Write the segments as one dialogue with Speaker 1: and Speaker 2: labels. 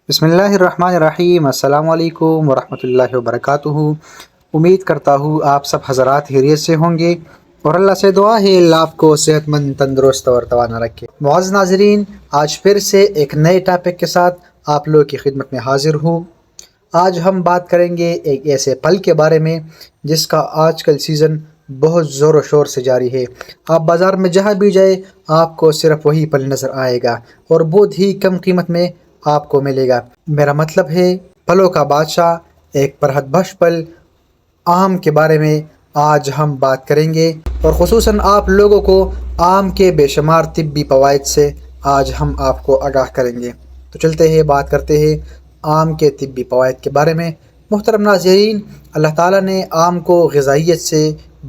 Speaker 1: بسم اللہ الرحمن الرحیم۔ السلام علیکم ورحمۃ اللہ وبرکاتہ۔ امید کرتا ہوں آپ سب حضرات خیریت سے ہوں گے اور اللہ سے دعا ہے اللہ آپ کو صحت مند، تندرست اور توانا رکھے۔ معزز ناظرین، آج پھر سے ایک نئے ٹاپک کے ساتھ آپ لوگوں کی خدمت میں حاضر ہوں۔ آج ہم بات کریں گے ایک ایسے پھل کے بارے میں جس کا آج کل سیزن بہت زور و شور سے جاری ہے۔ آپ بازار میں جہاں بھی جائے آپ کو صرف وہی پھل نظر آئے گا اور بہت ہی کم قیمت میں آپ کو ملے گا۔ میرا مطلب ہے پھلوں کا بادشاہ، ایک پرہت بخش پھل آم کے بارے میں آج ہم بات کریں گے، اور خصوصاً آپ لوگوں کو آم کے بے شمار طبی فوائد سے آج ہم آپ کو آگاہ کریں گے۔ تو چلتے ہیں بات کرتے ہیں آم کے طبی فوائد کے بارے میں۔ محترم ناظرین، اللہ تعالیٰ نے آم کو غذائیت سے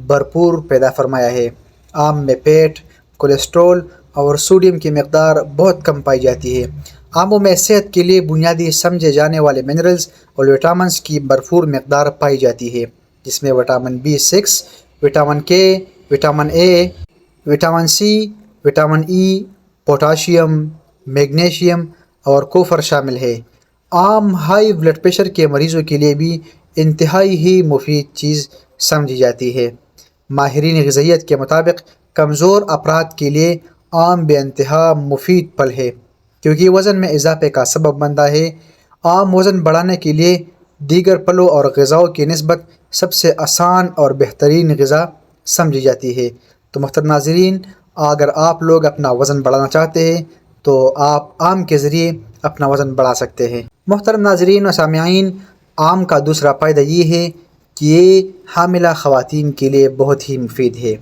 Speaker 1: بھرپور پیدا فرمایا ہے۔ آم میں فیٹ، کولیسٹرول اور سوڈیم کی مقدار بہت کم پائی جاتی ہے۔ آموں میں صحت کے لیے بنیادی سمجھے جانے والے منرلز اور وٹامنز کی بھرپور مقدار پائی جاتی ہے، جس میں vitamin B6، vitamin K، vitamin A، vitamin C، vitamin E، potassium, magnesium اور کوپر شامل ہے۔ آم ہائی بلڈ پریشر کے مریضوں کے لیے بھی انتہائی ہی مفید چیز سمجھی جاتی ہے۔ ماہرین غذائیت کے مطابق کمزور افراد کے لیے آم بے انتہا مفید پھل ہے کیونکہ وزن میں اضافے کا سبب بنتا ہے۔ آم وزن بڑھانے کے لیے دیگر پھلوں اور غذاؤں کی نسبت سب سے آسان اور بہترین غذا سمجھی جاتی ہے۔ تو محترم ناظرین، اگر آپ لوگ اپنا وزن بڑھانا چاہتے ہیں تو آپ آم کے ذریعے اپنا وزن بڑھا سکتے ہیں۔ محترم ناظرین و سامعین، آم کا دوسرا فائدہ یہ ہے کہ یہ حاملہ خواتین کے لیے بہت ہی مفید ہے۔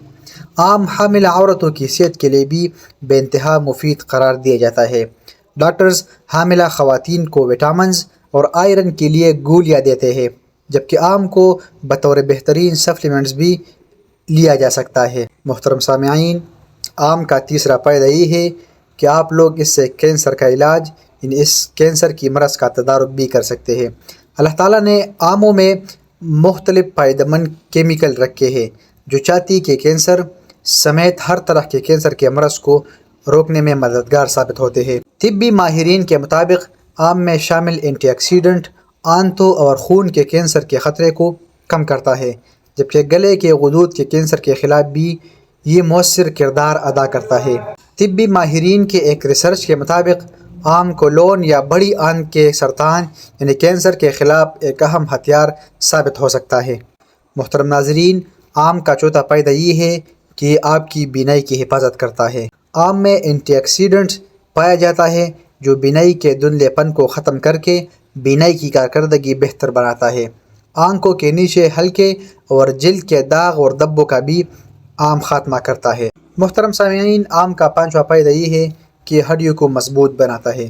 Speaker 1: آم حاملہ عورتوں کی صحت کے لیے بھی بے انتہا مفید قرار دیا جاتا ہے۔ ڈاکٹرز حاملہ خواتین کو وٹامنز اور آئرن کے لیے گولیاں دیتے ہیں، جبکہ آم کو بطور بہترین سپلیمنٹس بھی لیا جا سکتا ہے۔ محترم سامعین، آم کا تیسرا فائدہ یہ ہے کہ آپ لوگ اس سے کینسر کا علاج، یعنی اس کینسر کی مرض کا تدارک بھی کر سکتے ہیں۔ اللہ تعالیٰ نے آموں میں مختلف فائدہ مند کیمیکل رکھے ہیں جو چھاتی کے کینسر سمیت ہر طرح کے کینسر کے مرض کو روکنے میں مددگار ثابت ہوتے ہیں۔ طبی ماہرین کے مطابق آم میں شامل اینٹی آکسیڈنٹ آنتوں اور خون کے کینسر کے خطرے کو کم کرتا ہے، جبکہ گلے کے غدود کے کینسر کے خلاف بھی یہ مؤثر کردار ادا کرتا ہے۔ طبی ماہرین کے ایک ریسرچ کے مطابق آم کولون یا بڑی آنت کے سرطان یعنی کینسر کے خلاف ایک اہم ہتھیار ثابت ہو سکتا ہے۔ محترم ناظرین، آم کا چوتھا فائدہ یہ ہے کہ یہ آپ کی بینائی کی حفاظت کرتا ہے۔ آم میں اینٹی آکسیڈنٹس پایا جاتا ہے جو بینائی کے دھندلے پن کو ختم کر کے بینائی کی کارکردگی بہتر بناتا ہے۔ آنکھوں کے نیچے ہلکے اور جلد کے داغ اور دبوں کا بھی آم خاتمہ کرتا ہے۔ محترم سامعین، آم کا پانچواں فائدہ یہ ہے کہ ہڈیوں کو مضبوط بناتا ہے۔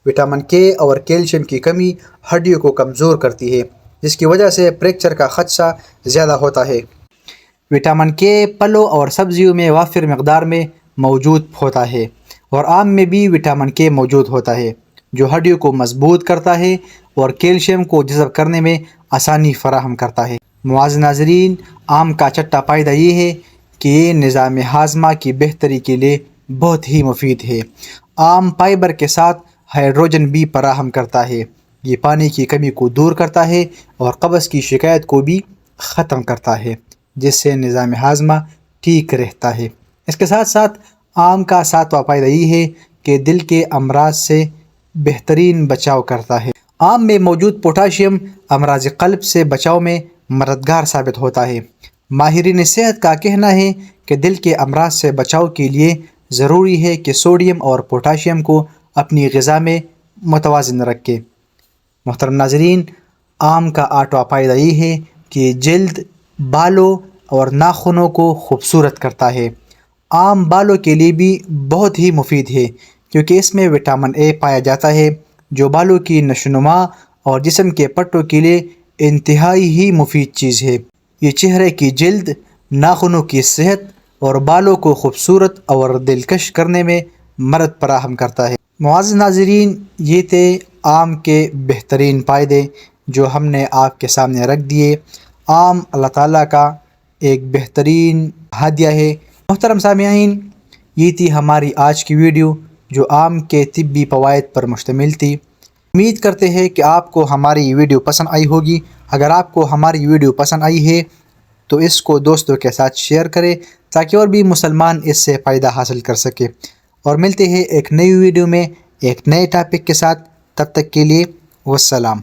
Speaker 1: وٹامن K اور کیلشیم کی کمی ہڈیوں کو کمزور کرتی ہے، جس کی وجہ سے فریکچر کا خدشہ زیادہ ہوتا ہے۔ وٹامن K پھلوں اور سبزیوں میں وافر مقدار میں موجود ہوتا ہے، اور آم میں بھی وٹامن K موجود ہوتا ہے جو ہڈیوں کو مضبوط کرتا ہے اور کیلشیم کو جذب کرنے میں آسانی فراہم کرتا ہے۔ معزز ناظرین، آم کا چھٹا فائدہ یہ ہے کہ یہ نظام ہاضمہ کی بہتری کے لیے بہت ہی مفید ہے۔ آم فائبر کے ساتھ ہائیڈروجن بھی فراہم کرتا ہے۔ یہ پانی کی کمی کو دور کرتا ہے اور قبض کی شکایت کو بھی ختم کرتا ہے، جس سے نظام ہاضمہ ٹھیک رہتا ہے۔ اس کے ساتھ ساتھ آم کا ساتواں فائدہ یہ ہے کہ دل کے امراض سے بہترین بچاؤ کرتا ہے۔ آم میں موجود پوٹاشیم امراض قلب سے بچاؤ میں مددگار ثابت ہوتا ہے۔ ماہرین صحت کا کہنا ہے کہ دل کے امراض سے بچاؤ کے لیے ضروری ہے کہ سوڈیم اور پوٹاشیم کو اپنی غذا میں متوازن رکھے۔ محترم ناظرین، آم کا آٹھواں فائدہ یہ ہے کہ جلد، بالوں اور ناخنوں کو خوبصورت کرتا ہے۔ آم بالوں کے لیے بھی بہت ہی مفید ہے کیونکہ اس میں وٹامن A پایا جاتا ہے جو بالوں کی نشوونما اور جسم کے پٹوں کے لیے انتہائی ہی مفید چیز ہے۔ یہ چہرے کی جلد، ناخنوں کی صحت اور بالوں کو خوبصورت اور دلکش کرنے میں مدد فراہم کرتا ہے۔ معزز ناظرین، یہ تھے آم کے بہترین فائدے جو ہم نے آپ کے سامنے رکھ دیے۔ آم اللہ تعالیٰ کا ایک بہترین ہدیہ ہے۔ محترم سامعین، یہ تھی ہماری آج کی ویڈیو جو آم کے طبی فوائد پر مشتمل تھی۔ امید کرتے ہیں کہ آپ کو ہماری ویڈیو پسند آئی ہوگی۔ اگر آپ کو ہماری ویڈیو پسند آئی ہے تو اس کو دوستوں کے ساتھ شیئر کریں تاکہ اور بھی مسلمان اس سے فائدہ حاصل کر سکے۔ اور ملتے ہیں ایک نئی ویڈیو میں ایک نئے ٹاپک کے ساتھ، تب تک کے لیے والسلام۔